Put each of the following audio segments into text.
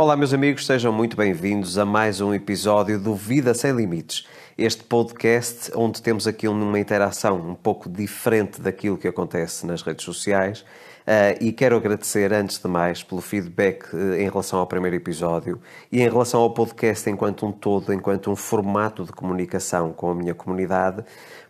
Olá, meus amigos, sejam muito bem-vindos a mais um episódio do Vida Sem Limites. Este podcast onde temos aqui uma interação um pouco diferente daquilo que acontece nas redes sociais. E quero agradecer, antes de mais, pelo feedback em relação ao primeiro episódio e em relação ao podcast enquanto um todo, enquanto um formato de comunicação com a minha comunidade,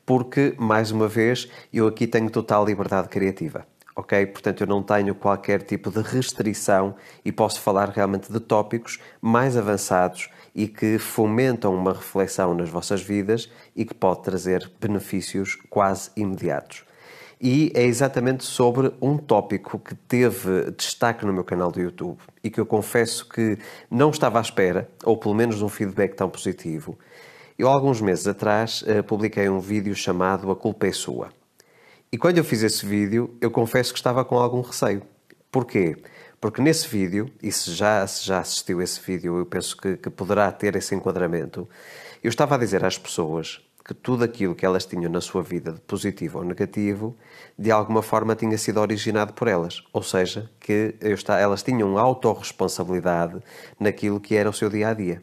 porque, mais uma vez, eu aqui tenho total liberdade criativa. Ok? Portanto, eu não tenho qualquer tipo de restrição e posso falar realmente de tópicos mais avançados e que fomentam uma reflexão nas vossas vidas e que pode trazer benefícios quase imediatos. E é exatamente sobre um tópico que teve destaque no meu canal do YouTube e que eu confesso que não estava à espera, ou pelo menos de um feedback tão positivo. Eu, há alguns meses atrás, publiquei um vídeo chamado A Culpa é Sua. E quando eu fiz esse vídeo, eu confesso que estava com algum receio. Porquê? Porque nesse vídeo, e se já assistiu esse vídeo, eu penso que poderá ter esse enquadramento, eu estava a dizer às pessoas que tudo aquilo que elas tinham na sua vida, de positivo ou negativo, de alguma forma tinha sido originado por elas. Ou seja, que elas tinham autorresponsabilidade naquilo que era o seu dia-a-dia.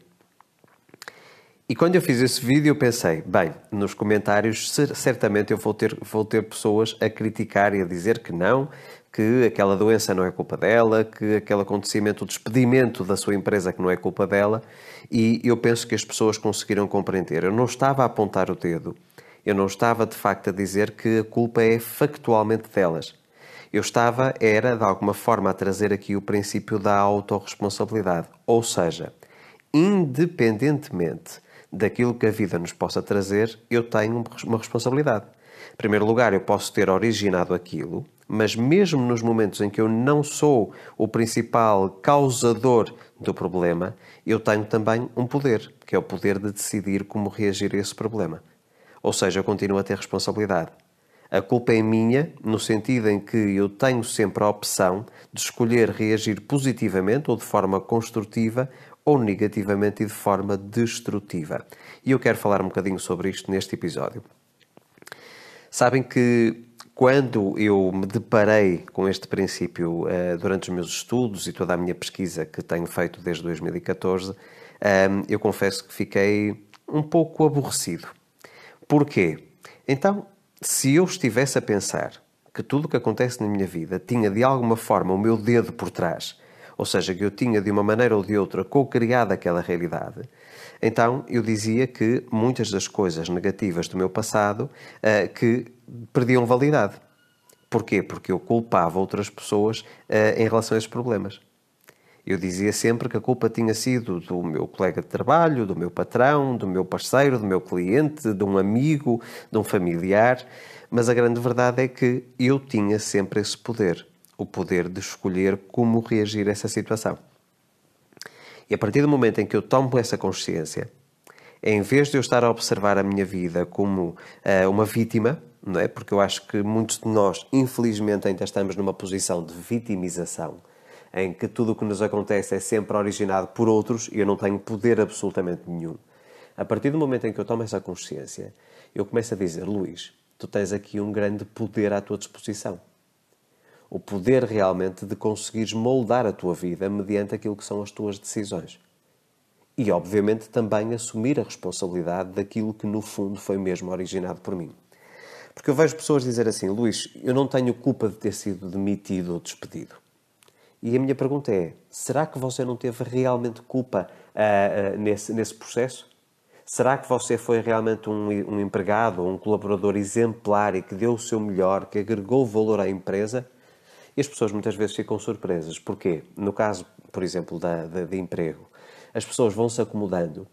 E quando eu fiz esse vídeo, eu pensei, bem, nos comentários certamente eu vou ter pessoas a criticar e a dizer que não, que aquela doença não é culpa dela, que aquele acontecimento, o despedimento da sua empresa que não é culpa dela, e eu penso que as pessoas conseguiram compreender. Eu não estava a apontar o dedo, eu não estava de facto a dizer que a culpa é factualmente delas. Eu era de alguma forma a trazer aqui o princípio da autorresponsabilidade, ou seja, independentemente daquilo que a vida nos possa trazer, eu tenho uma responsabilidade. Em primeiro lugar, eu posso ter originado aquilo, mas mesmo nos momentos em que eu não sou o principal causador do problema, eu tenho também um poder, que é o poder de decidir como reagir a esse problema. Ou seja, eu continuo a ter responsabilidade. A culpa é minha, no sentido em que eu tenho sempre a opção de escolher reagir positivamente ou de forma construtiva ou negativamente e de forma destrutiva. E eu quero falar um bocadinho sobre isto neste episódio. Sabem que quando eu me deparei com este princípio durante os meus estudos e toda a minha pesquisa que tenho feito desde 2014, eu confesso que fiquei um pouco aborrecido. Porquê? Então, se eu estivesse a pensar que tudo o que acontece na minha vida tinha de alguma forma o meu dedo por trás, ou seja, que eu tinha de uma maneira ou de outra co-criado aquela realidade, então eu dizia que muitas das coisas negativas do meu passado que perdiam validade. Porquê? Porque eu culpava outras pessoas em relação a esses problemas. Eu dizia sempre que a culpa tinha sido do meu colega de trabalho, do meu patrão, do meu parceiro, do meu cliente, de um amigo, de um familiar, mas a grande verdade é que eu tinha sempre esse poder, o poder de escolher como reagir a essa situação. E a partir do momento em que eu tomo essa consciência, em vez de eu estar a observar a minha vida como uma vítima, não é? Porque eu acho que muitos de nós, infelizmente, ainda estamos numa posição de vitimização, em que tudo o que nos acontece é sempre originado por outros e eu não tenho poder absolutamente nenhum. A partir do momento em que eu tomo essa consciência, eu começo a dizer, Luís, tu tens aqui um grande poder à tua disposição. O poder realmente de conseguires moldar a tua vida mediante aquilo que são as tuas decisões. E, obviamente, também assumir a responsabilidade daquilo que, no fundo, foi mesmo originado por mim. Porque eu vejo pessoas dizer assim, Luís, eu não tenho culpa de ter sido demitido ou despedido. E a minha pergunta é, será que você não teve realmente culpa nesse processo? Será que você foi realmente um empregado ou um colaborador exemplar e que deu o seu melhor, que agregou valor à empresa? E as pessoas muitas vezes ficam surpresas. Porquê? No caso, por exemplo, de emprego, as pessoas vão se acomodando,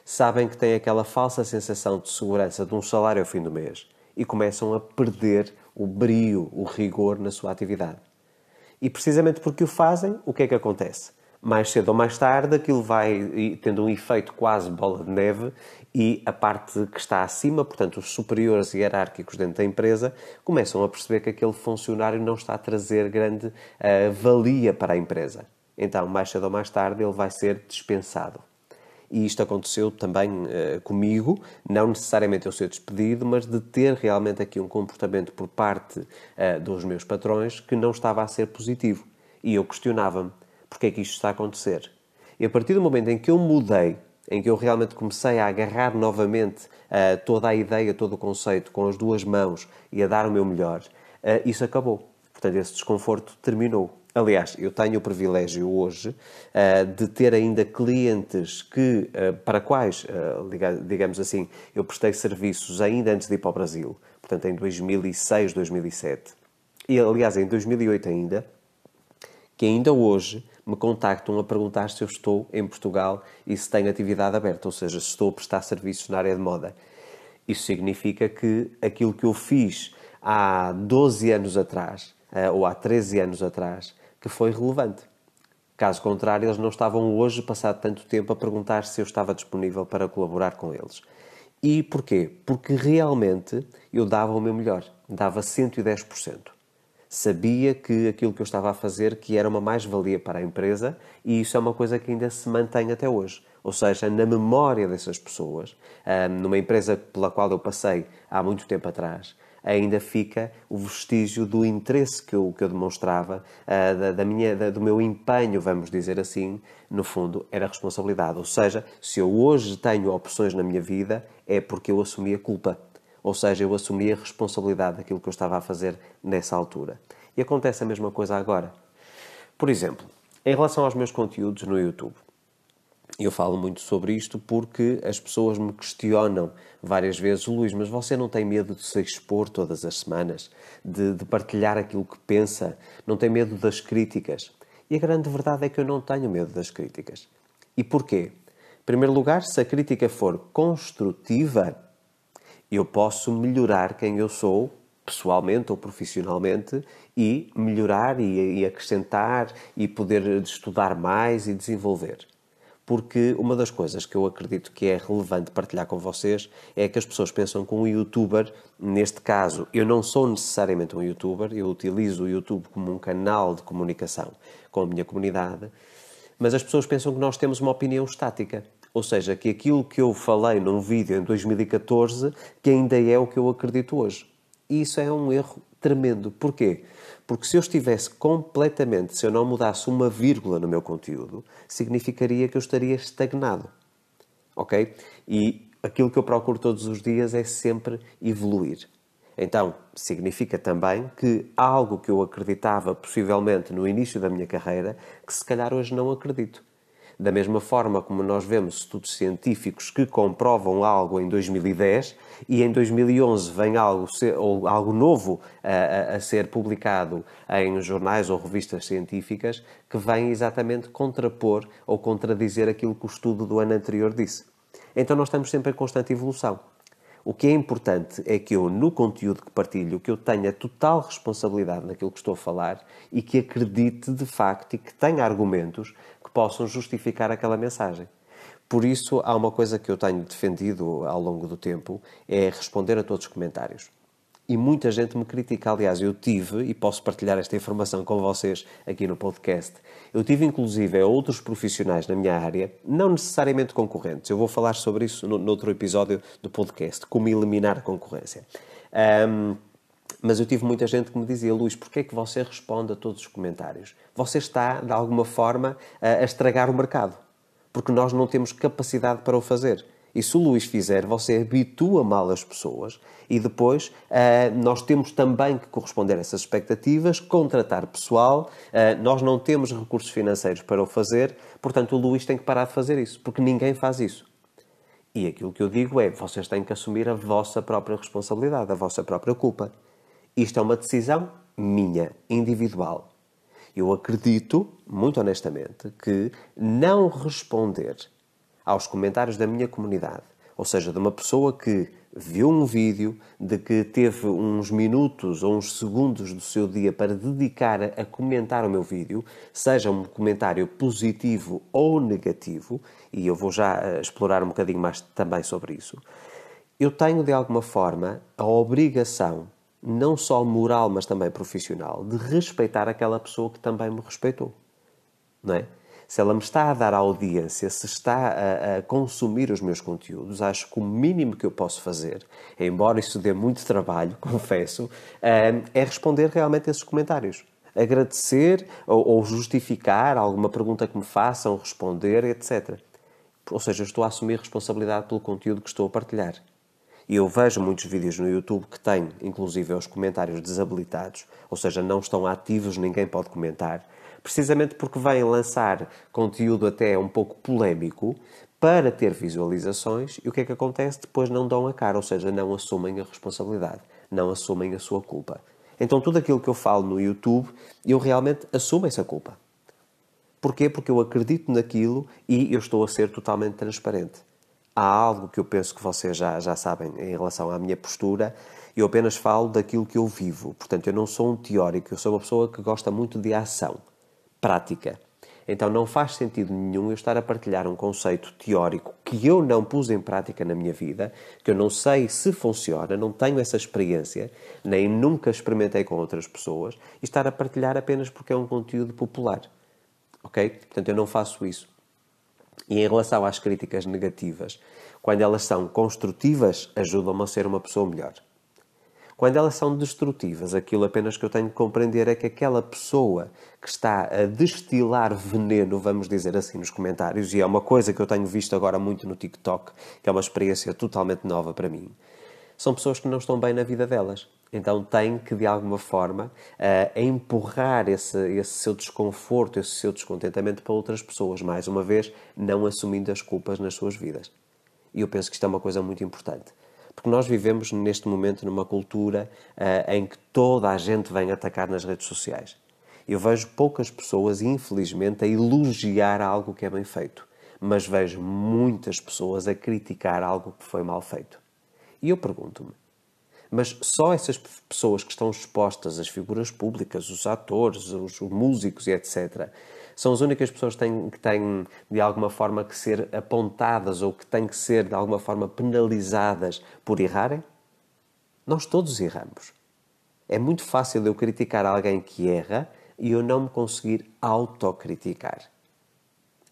sabem que têm aquela falsa sensação de segurança de um salário ao fim do mês e começam a perder o brio, o rigor na sua atividade. E precisamente porque o fazem, o que é que acontece? Mais cedo ou mais tarde, aquilo vai tendo um efeito quase bola de neve e a parte que está acima, portanto, os superiores hierárquicos dentro da empresa, começam a perceber que aquele funcionário não está a trazer grande valia para a empresa. Então, mais cedo ou mais tarde, ele vai ser dispensado. E isto aconteceu também comigo, não necessariamente eu ser despedido, mas de ter realmente aqui um comportamento por parte dos meus patrões que não estava a ser positivo. E eu questionava-me, porque é que isto está a acontecer? E a partir do momento em que eu mudei, em que eu realmente comecei a agarrar novamente toda a ideia, todo o conceito com as duas mãos e a dar o meu melhor, isso acabou. Portanto, esse desconforto terminou. Aliás, eu tenho o privilégio hoje de ter ainda clientes que, para quais, digamos assim, eu prestei serviços ainda antes de ir para o Brasil, portanto em 2006, 2007, e aliás em 2008 ainda, que ainda hoje me contactam a perguntar se eu estou em Portugal e se tenho atividade aberta, ou seja, se estou a prestar serviços na área de moda. Isso significa que aquilo que eu fiz há 12 anos atrás, ou há 13 anos atrás, que foi relevante. Caso contrário, eles não estavam hoje, passado tanto tempo, a perguntar se eu estava disponível para colaborar com eles. E porquê? Porque realmente eu dava o meu melhor, dava 110%. Sabia que aquilo que eu estava a fazer que era uma mais-valia para a empresa e isso é uma coisa que ainda se mantém até hoje. Ou seja, na memória dessas pessoas, numa empresa pela qual eu passei há muito tempo atrás, ainda fica o vestígio do interesse que eu demonstrava, do meu empenho, vamos dizer assim, no fundo, era responsabilidade. Ou seja, se eu hoje tenho opções na minha vida, é porque eu assumi a culpa. Ou seja, eu assumi a responsabilidade daquilo que eu estava a fazer nessa altura. E acontece a mesma coisa agora. Por exemplo, em relação aos meus conteúdos no YouTube, eu falo muito sobre isto porque as pessoas me questionam várias vezes: Luís, mas você não tem medo de se expor todas as semanas? De partilhar aquilo que pensa? Não tem medo das críticas? E a grande verdade é que eu não tenho medo das críticas. E porquê? Em primeiro lugar, se a crítica for construtiva, eu posso melhorar quem eu sou, pessoalmente ou profissionalmente, e melhorar e acrescentar e poder estudar mais e desenvolver. Porque uma das coisas que eu acredito que é relevante partilhar com vocês é que as pessoas pensam que um youtuber, neste caso, eu não sou necessariamente um youtuber, eu utilizo o YouTube como um canal de comunicação com a minha comunidade, mas as pessoas pensam que nós temos uma opinião estática. Ou seja, que aquilo que eu falei num vídeo em 2014, que ainda é o que eu acredito hoje. E isso é um erro tremendo. Porquê? Porque se eu estivesse completamente, se eu não mudasse uma vírgula no meu conteúdo, significaria que eu estaria estagnado. Ok? E aquilo que eu procuro todos os dias é sempre evoluir. Então, significa também que algo que eu acreditava possivelmente no início da minha carreira, que se calhar hoje não acredito. Da mesma forma como nós vemos estudos científicos que comprovam algo em 2010 e em 2011 vem algo novo a ser publicado em jornais ou revistas científicas que vem exatamente contrapor ou contradizer aquilo que o estudo do ano anterior disse. Então nós estamos sempre em constante evolução. O que é importante é que eu, no conteúdo que partilho, que eu tenha total responsabilidade naquilo que estou a falar e que acredite de facto e que tenha argumentos que possam justificar aquela mensagem. Por isso, há uma coisa que eu tenho defendido ao longo do tempo, é responder a todos os comentários. E muita gente me critica. Aliás, eu tive, e posso partilhar esta informação com vocês aqui no podcast, eu tive inclusive outros profissionais na minha área, não necessariamente concorrentes. Eu vou falar sobre isso noutro episódio do podcast, como eliminar a concorrência. Mas eu tive muita gente que me dizia: Luís, porquê é que você responde a todos os comentários? Você está, de alguma forma, a estragar o mercado. Porque nós não temos capacidade para o fazer. E se o Luís fizer, você habitua mal as pessoas e depois nós temos também que corresponder a essas expectativas, contratar pessoal, nós não temos recursos financeiros para o fazer, portanto o Luís tem que parar de fazer isso, porque ninguém faz isso. E aquilo que eu digo é: vocês têm que assumir a vossa própria responsabilidade, a vossa própria culpa. Isto é uma decisão minha, individual. Eu acredito, muito honestamente, que não responder aos comentários da minha comunidade, ou seja, de uma pessoa que viu um vídeo, de que teve uns minutos ou uns segundos do seu dia para dedicar a comentar o meu vídeo, seja um comentário positivo ou negativo, e eu vou já explorar um bocadinho mais também sobre isso, eu tenho de alguma forma a obrigação, não só moral, mas também profissional, de respeitar aquela pessoa que também me respeitou. Não é? Se ela me está a dar audiência, se está a consumir os meus conteúdos, acho que o mínimo que eu posso fazer, embora isso dê muito trabalho, confesso, é responder realmente a esses comentários. agradecer ou justificar alguma pergunta que me façam, responder, etc. Ou seja, eu estou a assumir responsabilidade pelo conteúdo que estou a partilhar. E eu vejo muitos vídeos no YouTube que têm, inclusive, os comentários desabilitados, ou seja, não estão ativos, ninguém pode comentar, precisamente porque vêm lançar conteúdo até um pouco polémico para ter visualizações e o que é que acontece? Depois não dão a cara, ou seja, não assumem a responsabilidade, não assumem a sua culpa. Então tudo aquilo que eu falo no YouTube, eu realmente assumo essa culpa. Porquê? Porque eu acredito naquilo e eu estou a ser totalmente transparente. Há algo que eu penso que vocês já sabem em relação à minha postura. Eu apenas falo daquilo que eu vivo. Portanto, eu não sou um teórico. Eu sou uma pessoa que gosta muito de ação, prática. Então, não faz sentido nenhum eu estar a partilhar um conceito teórico que eu não pus em prática na minha vida, que eu não sei se funciona, não tenho essa experiência, nem nunca experimentei com outras pessoas, e estar a partilhar apenas porque é um conteúdo popular. Ok? Portanto, eu não faço isso. E em relação às críticas negativas, quando elas são construtivas, ajudam-me a ser uma pessoa melhor. Quando elas são destrutivas, aquilo apenas que eu tenho que compreender é que aquela pessoa que está a destilar veneno, vamos dizer assim, nos comentários, e é uma coisa que eu tenho visto agora muito no TikTok, que é uma experiência totalmente nova para mim, são pessoas que não estão bem na vida delas. Então têm que, de alguma forma, empurrar esse seu desconforto, esse seu descontentamento para outras pessoas. Mais uma vez, não assumindo as culpas nas suas vidas. E eu penso que isto é uma coisa muito importante. Porque nós vivemos, neste momento, numa cultura em que toda a gente vem atacar nas redes sociais. Eu vejo poucas pessoas, infelizmente, a elogiar algo que é bem feito. Mas vejo muitas pessoas a criticar algo que foi mal feito. E eu pergunto-me, mas só essas pessoas que estão expostas, as figuras públicas, os atores, os músicos e etc., são as únicas pessoas que têm, de alguma forma, que ser apontadas ou que têm que ser, de alguma forma, penalizadas por errarem? Nós todos erramos. É muito fácil eu criticar alguém que erra e eu não me conseguir autocriticar.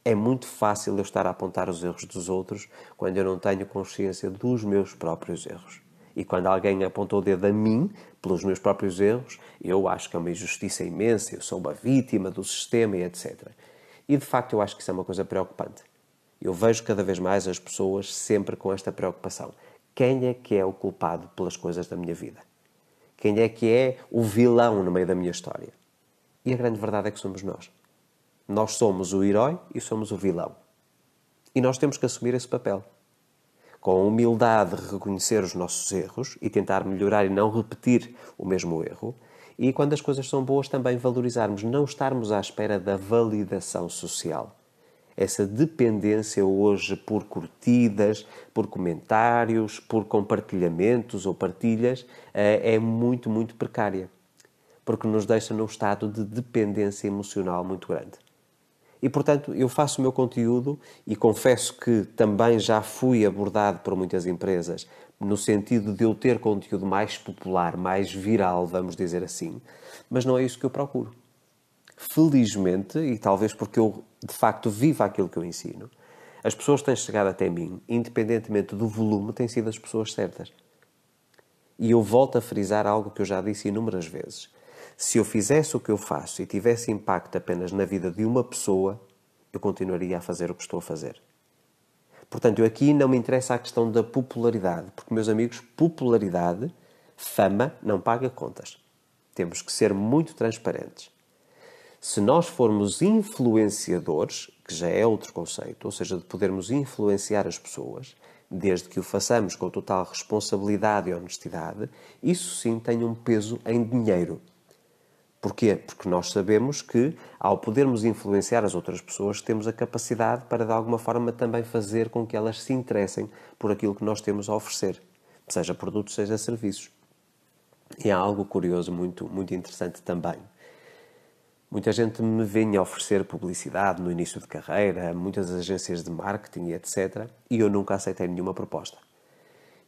É muito fácil eu estar a apontar os erros dos outros quando eu não tenho consciência dos meus próprios erros. E quando alguém apontou o dedo a mim, pelos meus próprios erros, eu acho que é uma injustiça imensa, eu sou uma vítima do sistema e etc. E de facto eu acho que isso é uma coisa preocupante. Eu vejo cada vez mais as pessoas sempre com esta preocupação. Quem é que é o culpado pelas coisas da minha vida? Quem é que é o vilão no meio da minha história? E a grande verdade é que somos nós. Nós somos o herói e somos o vilão. E nós temos que assumir esse papel. Com humildade, reconhecer os nossos erros e tentar melhorar e não repetir o mesmo erro. E quando as coisas são boas, também valorizarmos, não estarmos à espera da validação social. Essa dependência hoje por curtidas, por comentários, por compartilhamentos ou partilhas é muito, muito precária. Porque nos deixa num estado de dependência emocional muito grande. E, portanto, eu faço o meu conteúdo e confesso que também já fui abordado por muitas empresas no sentido de eu ter conteúdo mais popular, mais viral, vamos dizer assim, mas não é isso que eu procuro. Felizmente, e talvez porque eu, de facto, vivo aquilo que eu ensino, as pessoas que têm chegado até mim, independentemente do volume, têm sido as pessoas certas. E eu volto a frisar algo que eu já disse inúmeras vezes. Se eu fizesse o que eu faço e tivesse impacto apenas na vida de uma pessoa, eu continuaria a fazer o que estou a fazer. Portanto, aqui não me interessa a questão da popularidade, porque, meus amigos, popularidade, fama, não paga contas. Temos que ser muito transparentes. Se nós formos influenciadores, que já é outro conceito, ou seja, de podermos influenciar as pessoas, desde que o façamos com total responsabilidade e honestidade, isso sim tem um peso em dinheiro. Porquê? Porque nós sabemos que, ao podermos influenciar as outras pessoas, temos a capacidade para, de alguma forma, também fazer com que elas se interessem por aquilo que nós temos a oferecer, seja produtos, seja serviços. E há algo curioso, muito, muito interessante também. Muita gente me vem a oferecer publicidade no início de carreira, muitas agências de marketing e etc. E eu nunca aceitei nenhuma proposta.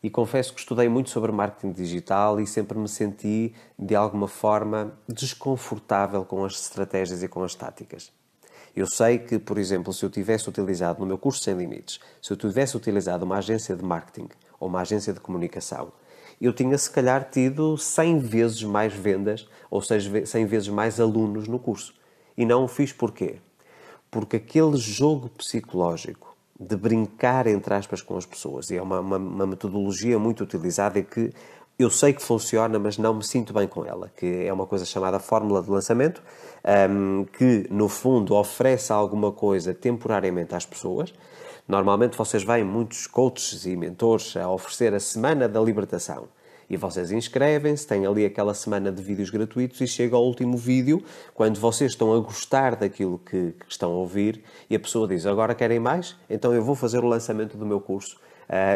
E confesso que estudei muito sobre marketing digital e sempre me senti, de alguma forma, desconfortável com as estratégias e com as táticas. Eu sei que, por exemplo, se eu tivesse utilizado no meu curso Sem Limites, se eu tivesse utilizado uma agência de marketing ou uma agência de comunicação eu tinha se calhar tido 100 vezes mais vendas ou 100 vezes mais alunos no curso. E não o fiz porquê? Porque aquele jogo psicológico de brincar, entre aspas, com as pessoas, e é uma metodologia muito utilizada e que eu sei que funciona, mas não me sinto bem com ela, que é uma coisa chamada fórmula de lançamento, que, no fundo, oferece alguma coisa temporariamente às pessoas. Normalmente vocês veem muitos coaches e mentores a oferecer a Semana da Libertação. E vocês inscrevem-se, têm ali aquela semana de vídeos gratuitos e chega ao último vídeo, quando vocês estão a gostar daquilo que estão a ouvir, e a pessoa diz, agora querem mais? Então eu vou fazer o lançamento do meu curso.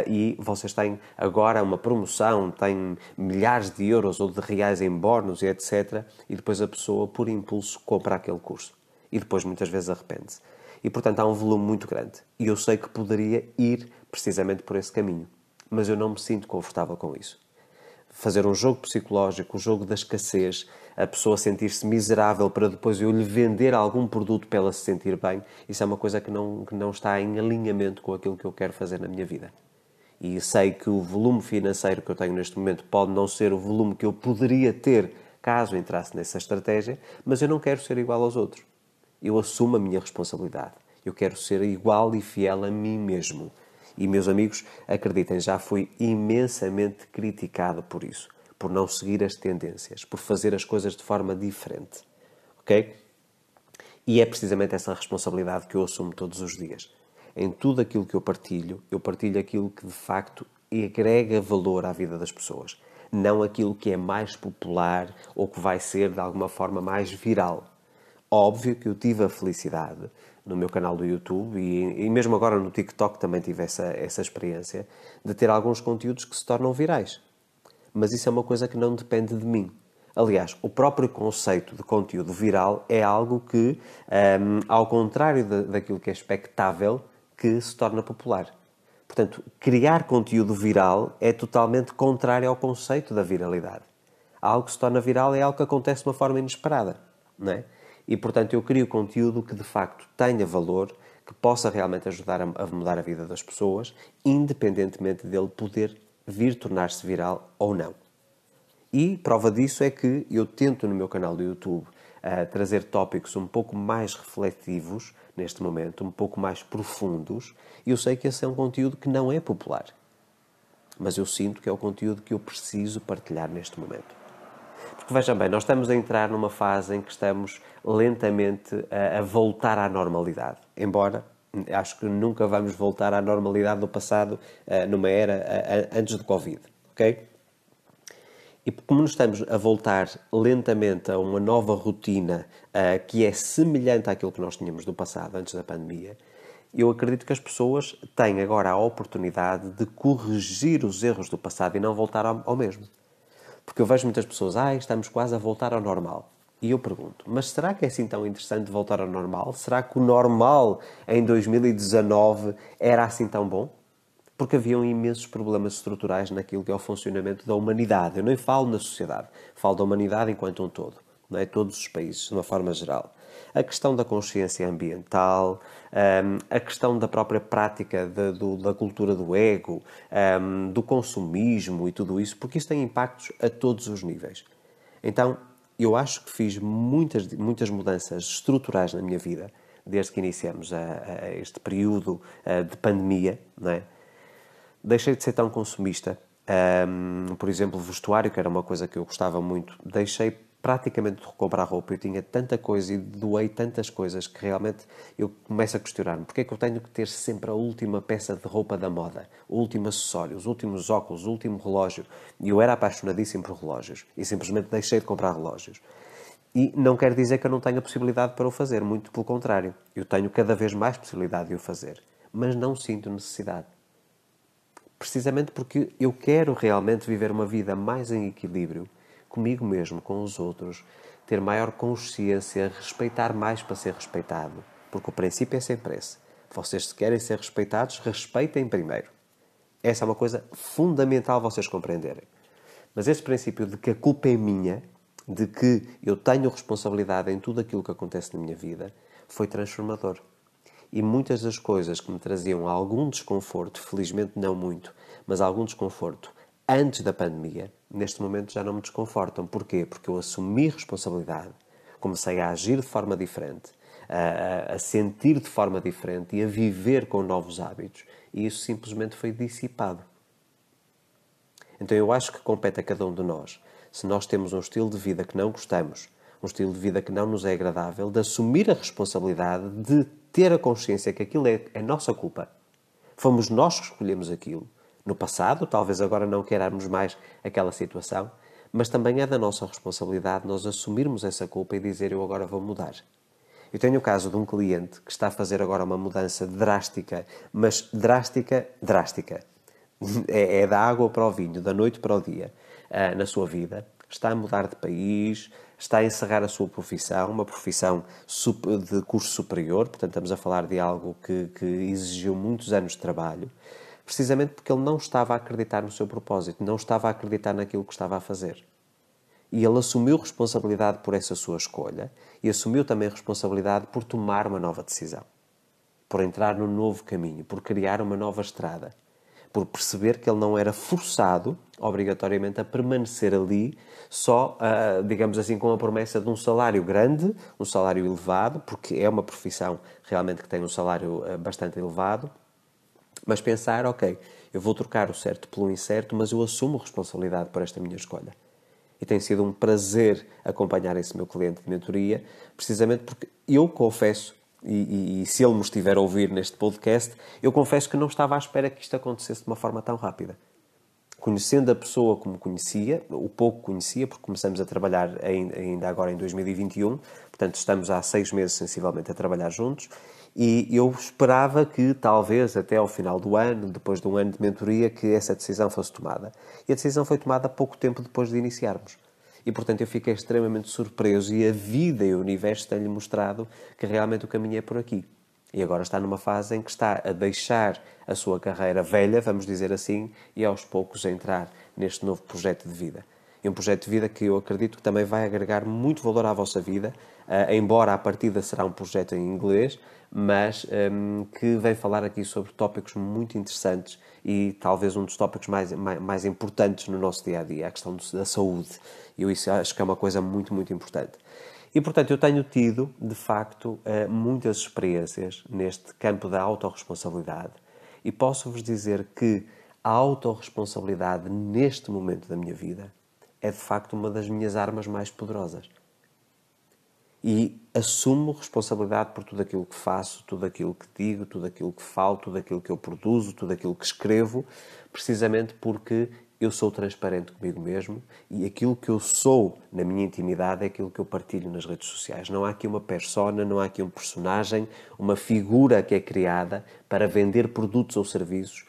E vocês têm agora uma promoção, têm milhares de euros ou de reais em bónus e etc. E depois a pessoa, por impulso, compra aquele curso. E depois muitas vezes arrepende-se. E portanto há um volume muito grande. E eu sei que poderia ir precisamente por esse caminho. Mas eu não me sinto confortável com isso. Fazer um jogo psicológico, o jogo da escassez, a pessoa sentir-se miserável para depois eu lhe vender algum produto para ela se sentir bem, isso é uma coisa que não está em alinhamento com aquilo que eu quero fazer na minha vida. E sei que o volume financeiro que eu tenho neste momento pode não ser o volume que eu poderia ter caso entrasse nessa estratégia, mas eu não quero ser igual aos outros. Eu assumo a minha responsabilidade. Eu quero ser igual e fiel a mim mesmo. E, meus amigos, acreditem, já fui imensamente criticado por isso. Por não seguir as tendências, por fazer as coisas de forma diferente. Ok? E é precisamente essa responsabilidade que eu assumo todos os dias. Em tudo aquilo que eu partilho aquilo que de facto agrega valor à vida das pessoas. Não aquilo que é mais popular ou que vai ser de alguma forma mais viral. Óbvio que eu tive a felicidade no meu canal do YouTube e mesmo agora no TikTok também tive essa experiência de ter alguns conteúdos que se tornam virais. Mas isso é uma coisa que não depende de mim. Aliás, o próprio conceito de conteúdo viral é algo que, ao contrário daquilo que é expectável, que se torna popular. Portanto, criar conteúdo viral é totalmente contrário ao conceito da viralidade. Algo que se torna viral é algo que acontece de uma forma inesperada, não é? E, portanto, eu crio conteúdo que, de facto, tenha valor, que possa realmente ajudar a mudar a vida das pessoas, independentemente dele poder vir tornar-se viral ou não. E prova disso é que eu tento no meu canal do YouTube trazer tópicos um pouco mais reflexivos neste momento, um pouco mais profundos, e eu sei que esse é um conteúdo que não é popular. Mas eu sinto que é o conteúdo que eu preciso partilhar neste momento. Porque vejam bem, nós estamos a entrar numa fase em que estamos lentamente a voltar à normalidade. Embora acho que nunca vamos voltar à normalidade do passado numa era antes do Covid. Ok? E como nos estamos a voltar lentamente a uma nova rotina que é semelhante àquilo que nós tínhamos do passado, antes da pandemia, eu acredito que as pessoas têm agora a oportunidade de corrigir os erros do passado e não voltar ao mesmo. Porque eu vejo muitas pessoas, estamos quase a voltar ao normal. E eu pergunto, mas será que é assim tão interessante voltar ao normal? Será que o normal em 2019 era assim tão bom? Porque haviam imensos problemas estruturais naquilo que é o funcionamento da humanidade. Eu nem falo na sociedade, falo da humanidade enquanto um todo. Não é? Todos os países, de uma forma geral. A questão da consciência ambiental, a questão da própria prática da cultura do ego, do consumismo e tudo isso, porque isso tem impactos a todos os níveis. Então, eu acho que fiz muitas mudanças estruturais na minha vida, desde que iniciamos este período de pandemia, não é? Deixei de ser tão consumista. Por exemplo, vestuário, que era uma coisa que eu gostava muito, deixei praticamente de comprar roupa. Eu tinha tanta coisa e doei tantas coisas que realmente eu começo a questionar-me. Porque é que eu tenho que ter sempre a última peça de roupa da moda? O último acessório, os últimos óculos, o último relógio. E eu era apaixonadíssimo por relógios. E simplesmente deixei de comprar relógios. E não quer dizer que eu não tenha possibilidade para o fazer. Muito pelo contrário. Eu tenho cada vez mais possibilidade de o fazer. Mas não sinto necessidade. Precisamente porque eu quero realmente viver uma vida mais em equilíbrio comigo mesmo, com os outros, ter maior consciência, respeitar mais para ser respeitado. Porque o princípio é sempre esse. Vocês, se querem ser respeitados, respeitem primeiro. Essa é uma coisa fundamental vocês compreenderem. Mas esse princípio de que a culpa é minha, de que eu tenho responsabilidade em tudo aquilo que acontece na minha vida, foi transformador. E muitas das coisas que me traziam algum desconforto, felizmente não muito, mas algum desconforto antes da pandemia, neste momento já não me desconfortam. Porquê? Porque eu assumi responsabilidade, comecei a agir de forma diferente, a sentir de forma diferente e a viver com novos hábitos. E isso simplesmente foi dissipado. Então eu acho que compete a cada um de nós, se nós temos um estilo de vida que não gostamos, um estilo de vida que não nos é agradável, de assumir a responsabilidade de ter a consciência que aquilo é nossa culpa. Fomos nós que escolhemos aquilo. No passado, talvez agora não queiramos mais aquela situação, mas também é da nossa responsabilidade nós assumirmos essa culpa e dizer eu agora vou mudar. Eu tenho o caso de um cliente que está a fazer agora uma mudança drástica, mas drástica. É da água para o vinho, da noite para o dia, na sua vida. Está a mudar de país, está a encerrar a sua profissão, uma profissão de curso superior, portanto estamos a falar de algo que exigiu muitos anos de trabalho, precisamente porque ele não estava a acreditar no seu propósito, não estava a acreditar naquilo que estava a fazer. E ele assumiu responsabilidade por essa sua escolha e assumiu também responsabilidade por tomar uma nova decisão, por entrar num novo caminho, por criar uma nova estrada, por perceber que ele não era forçado, obrigatoriamente, a permanecer ali só, digamos assim, com a promessa de um salário grande, um salário elevado, porque é uma profissão realmente que tem um salário bastante elevado, mas pensar, ok, eu vou trocar o certo pelo incerto, mas eu assumo responsabilidade por esta minha escolha. E tem sido um prazer acompanhar esse meu cliente de mentoria, precisamente porque eu confesso, e se ele me estiver a ouvir neste podcast, eu confesso que não estava à espera que isto acontecesse de uma forma tão rápida. Conhecendo a pessoa como conhecia, o pouco conhecia, porque começamos a trabalhar ainda agora em 2021, portanto estamos há 6 meses sensivelmente a trabalhar juntos, e eu esperava que talvez até ao final do ano, depois de um ano de mentoria, que essa decisão fosse tomada. E a decisão foi tomada pouco tempo depois de iniciarmos. E, portanto, eu fiquei extremamente surpreso e a vida e o universo têm-lhe mostrado que realmente o caminho é por aqui. E agora está numa fase em que está a deixar a sua carreira velha, vamos dizer assim, e aos poucos a entrar neste novo projeto de vida. E um projeto de vida que eu acredito que também vai agregar muito valor à vossa vida, embora à partida será um projeto em inglês, mas que vem falar aqui sobre tópicos muito interessantes e talvez um dos tópicos mais importantes no nosso dia-a-dia, a questão da saúde. E eu isso acho que é uma coisa muito, muito importante. E, portanto, eu tenho tido, de facto, muitas experiências neste campo da autorresponsabilidade e posso-vos dizer que a autorresponsabilidade neste momento da minha vida é, de facto, uma das minhas armas mais poderosas. E assumo responsabilidade por tudo aquilo que faço, tudo aquilo que digo, tudo aquilo que falo, tudo aquilo que eu produzo, tudo aquilo que escrevo, precisamente porque eu sou transparente comigo mesmo e aquilo que eu sou na minha intimidade é aquilo que eu partilho nas redes sociais. Não há aqui uma persona, não há aqui um personagem, uma figura que é criada para vender produtos ou serviços.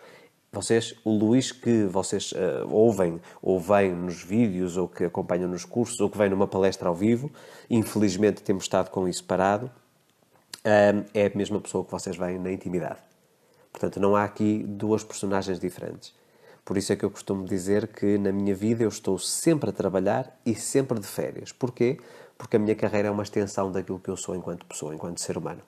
O Luís que vocês ouvem ou veem nos vídeos ou que acompanham nos cursos ou que vem numa palestra ao vivo, infelizmente temos estado com isso parado, é a mesma pessoa que vocês veem na intimidade. Portanto, não há aqui duas personagens diferentes. Por isso é que eu costumo dizer que na minha vida eu estou sempre a trabalhar e sempre de férias. Porquê? Porque a minha carreira é uma extensão daquilo que eu sou enquanto pessoa, enquanto ser humano.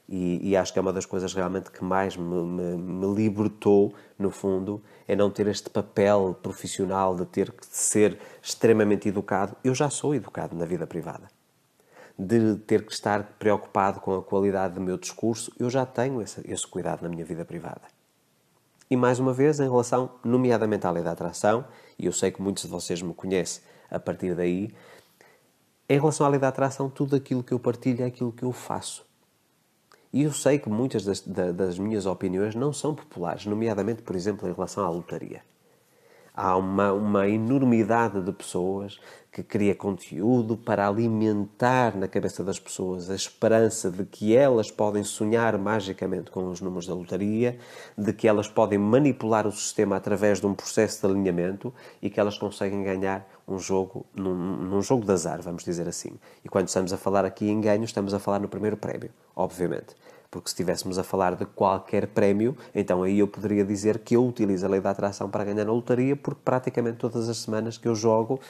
E acho que é uma das coisas realmente que mais me libertou, no fundo, é não ter este papel profissional de ter que ser extremamente educado. Eu já sou educado na vida privada. De ter que estar preocupado com a qualidade do meu discurso, eu já tenho esse cuidado na minha vida privada. E mais uma vez, em relação, nomeadamente à lei da atração, e eu sei que muitos de vocês me conhecem a partir daí, em relação à lei da atração, tudo aquilo que eu partilho é aquilo que eu faço. E eu sei que muitas das minhas opiniões não são populares, nomeadamente, por exemplo, em relação à lotaria. Há uma enormidade de pessoas que cria conteúdo para alimentar na cabeça das pessoas a esperança de que elas podem sonhar magicamente com os números da lotaria, de que elas podem manipular o sistema através de um processo de alinhamento e que elas conseguem ganhar um jogo, num jogo de azar, vamos dizer assim. E quando estamos a falar aqui em ganho, estamos a falar no primeiro prémio, obviamente. Porque se estivéssemos a falar de qualquer prémio, então aí eu poderia dizer que eu utilizo a lei da atração para ganhar na lotaria, porque praticamente todas as semanas que eu jogo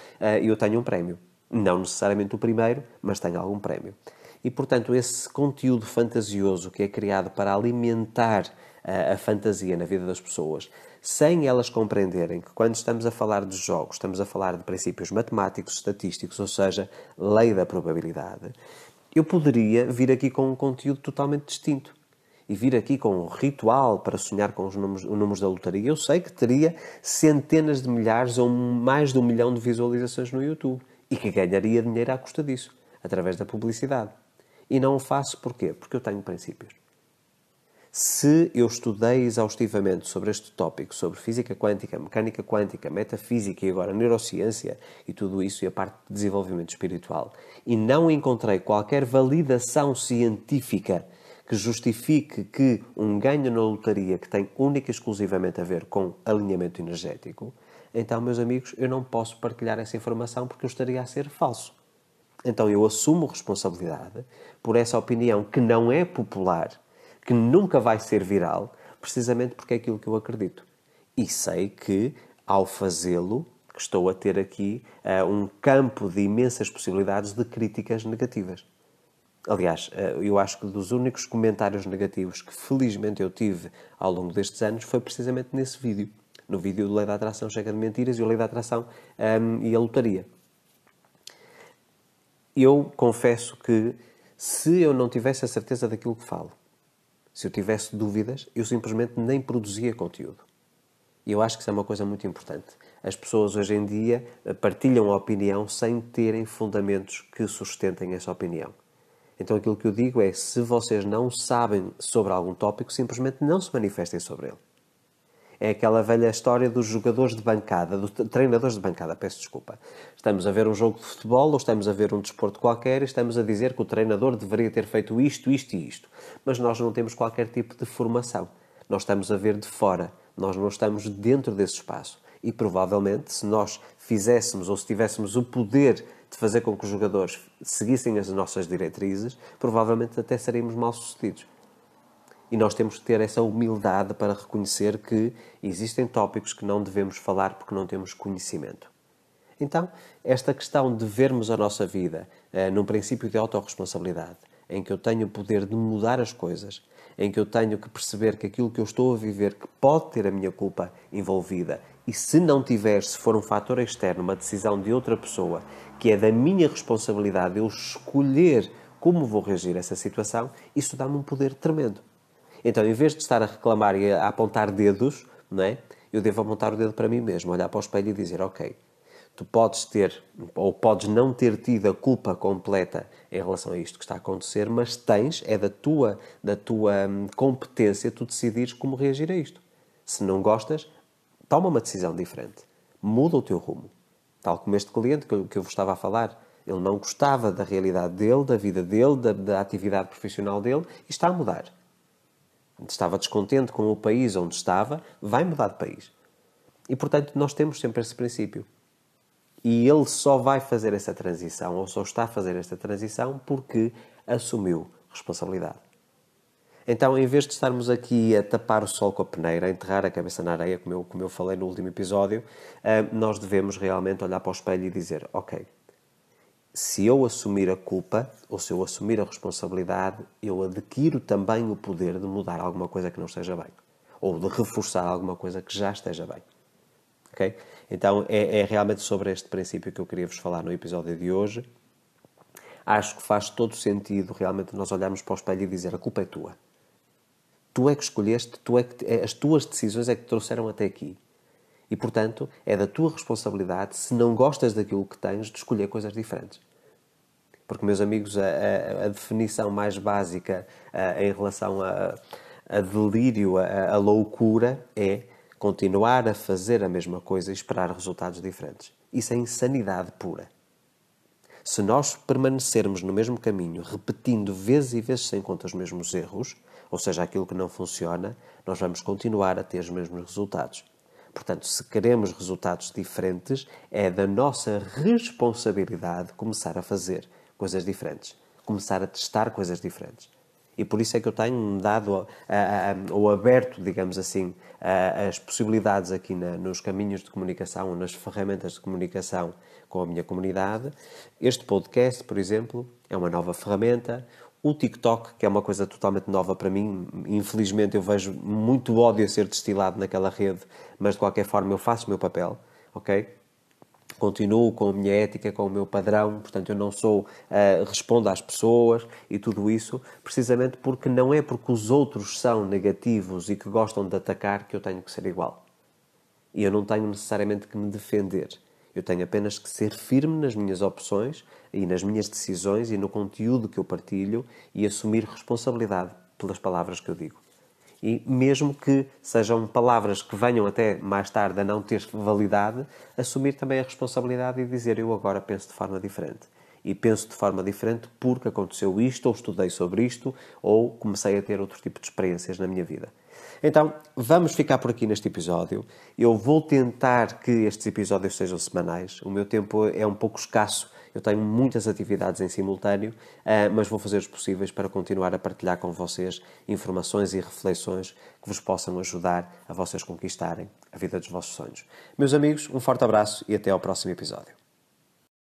eu tenho um prémio. Não necessariamente o primeiro, mas tenho algum prémio. E, portanto, esse conteúdo fantasioso que é criado para alimentar a fantasia na vida das pessoas, sem elas compreenderem que quando estamos a falar de jogos, estamos a falar de princípios matemáticos, estatísticos, ou seja, lei da probabilidade, eu poderia vir aqui com um conteúdo totalmente distinto. E vir aqui com um ritual para sonhar com os números da lotaria, eu sei que teria centenas de milhares ou mais de 1 milhão de visualizações no YouTube. E que ganharia dinheiro à custa disso, através da publicidade. E não o faço porquê? Porque eu tenho princípios. Se eu estudei exaustivamente sobre este tópico, sobre física quântica, mecânica quântica, metafísica e agora neurociência e tudo isso e a parte de desenvolvimento espiritual, e não encontrei qualquer validação científica que justifique que um ganho na lotaria que tem única e exclusivamente a ver com alinhamento energético, então, meus amigos, eu não posso partilhar essa informação porque eu estaria a ser falso. Então eu assumo responsabilidade por essa opinião que não é popular, que nunca vai ser viral, precisamente porque é aquilo que eu acredito. E sei que, ao fazê-lo, que estou a ter aqui um campo de imensas possibilidades de críticas negativas. Aliás, eu acho que dos únicos comentários negativos que felizmente eu tive ao longo destes anos foi precisamente nesse vídeo. No vídeo do Lei da Atração Chega de Mentiras e o Lei da Atração e a Lotaria. Eu confesso que se eu não tivesse a certeza daquilo que falo, se eu tivesse dúvidas, eu simplesmente nem produzia conteúdo. E eu acho que isso é uma coisa muito importante. As pessoas hoje em dia partilham a opinião sem terem fundamentos que sustentem essa opinião. Então aquilo que eu digo é, se vocês não sabem sobre algum tópico, simplesmente não se manifestem sobre ele. É aquela velha história dos jogadores de bancada, dos treinadores de bancada, peço desculpa. Estamos a ver um jogo de futebol ou estamos a ver um desporto qualquer e estamos a dizer que o treinador deveria ter feito isto, isto e isto. Mas nós não temos qualquer tipo de formação. Nós estamos a ver de fora. Nós não estamos dentro desse espaço. E provavelmente, se nós fizéssemos ou se tivéssemos o poder de fazer com que os jogadores seguissem as nossas diretrizes, provavelmente até seríamos mal-sucedidos. E nós temos que ter essa humildade para reconhecer que existem tópicos que não devemos falar porque não temos conhecimento. Então, esta questão de vermos a nossa vida num princípio de autorresponsabilidade, em que eu tenho o poder de mudar as coisas, em que eu tenho que perceber que aquilo que eu estou a viver que pode ter a minha culpa envolvida, e se não tiver, se for um fator externo, uma decisão de outra pessoa, que é da minha responsabilidade eu escolher como vou reagir a essa situação, isso dá-me um poder tremendo. Então, em vez de estar a reclamar e a apontar dedos, não é? Eu devo apontar o dedo para mim mesmo, olhar para o espelho e dizer, ok, tu podes ter ou podes não ter tido a culpa completa em relação a isto que está a acontecer, mas tens, é da tua competência tu decidires como reagir a isto. Se não gostas, toma uma decisão diferente. Muda o teu rumo. Tal como este cliente que eu vos estava a falar. Ele não gostava da realidade dele, da vida dele, da atividade profissional dele e está a mudar. Estava descontente com o país onde estava, vai mudar de país. E, portanto, nós temos sempre esse princípio. E ele só vai fazer essa transição, ou só está a fazer esta transição, porque assumiu responsabilidade. Então, em vez de estarmos aqui a tapar o sol com a peneira, a enterrar a cabeça na areia, como eu falei no último episódio, nós devemos realmente olhar para o espelho e dizer, ok, se eu assumir a culpa, ou se eu assumir a responsabilidade, eu adquiro também o poder de mudar alguma coisa que não esteja bem. Ou de reforçar alguma coisa que já esteja bem. Ok? Então, é realmente sobre este princípio que eu queria vos falar no episódio de hoje. Acho que faz todo sentido realmente nós olharmos para o espelho e dizer, a culpa é tua. Tu é que escolheste, as tuas decisões é que te trouxeram até aqui. E, portanto, é da tua responsabilidade, se não gostas daquilo que tens, de escolher coisas diferentes. Porque, meus amigos, a definição mais básica em relação a delírio, a loucura, é continuar a fazer a mesma coisa e esperar resultados diferentes. Isso é insanidade pura. Se nós permanecermos no mesmo caminho, repetindo vezes e vezes sem conta os mesmos erros, ou seja, aquilo que não funciona, nós vamos continuar a ter os mesmos resultados. Portanto, se queremos resultados diferentes, é da nossa responsabilidade começar a fazer coisas diferentes. Começar a testar coisas diferentes. E por isso é que eu tenho dado ou aberto, digamos assim, as possibilidades aqui nos caminhos de comunicação, nas ferramentas de comunicação com a minha comunidade. Este podcast, por exemplo, é uma nova ferramenta. o TikTok, que é uma coisa totalmente nova para mim. Infelizmente eu vejo muito ódio a ser destilado naquela rede, mas de qualquer forma eu faço o meu papel, ok? Continuo com a minha ética, com o meu padrão, portanto eu não sou, respondo às pessoas e tudo isso, precisamente porque não é porque os outros são negativos e que gostam de atacar que eu tenho que ser igual. E eu não tenho necessariamente que me defender. Eu tenho apenas que ser firme nas minhas opções e nas minhas decisões e no conteúdo que eu partilho e assumir responsabilidade pelas palavras que eu digo. E mesmo que sejam palavras que venham até mais tarde a não ter validade, assumir também a responsabilidade e dizer eu agora penso de forma diferente. E penso de forma diferente porque aconteceu isto, ou estudei sobre isto, ou comecei a ter outro tipo de experiências na minha vida. Então, vamos ficar por aqui neste episódio. Eu vou tentar que estes episódios sejam semanais. O meu tempo é um pouco escasso. Eu tenho muitas atividades em simultâneo, mas vou fazer os possíveis para continuar a partilhar com vocês informações e reflexões que vos possam ajudar a vocês conquistarem a vida dos vossos sonhos. Meus amigos, um forte abraço e até ao próximo episódio.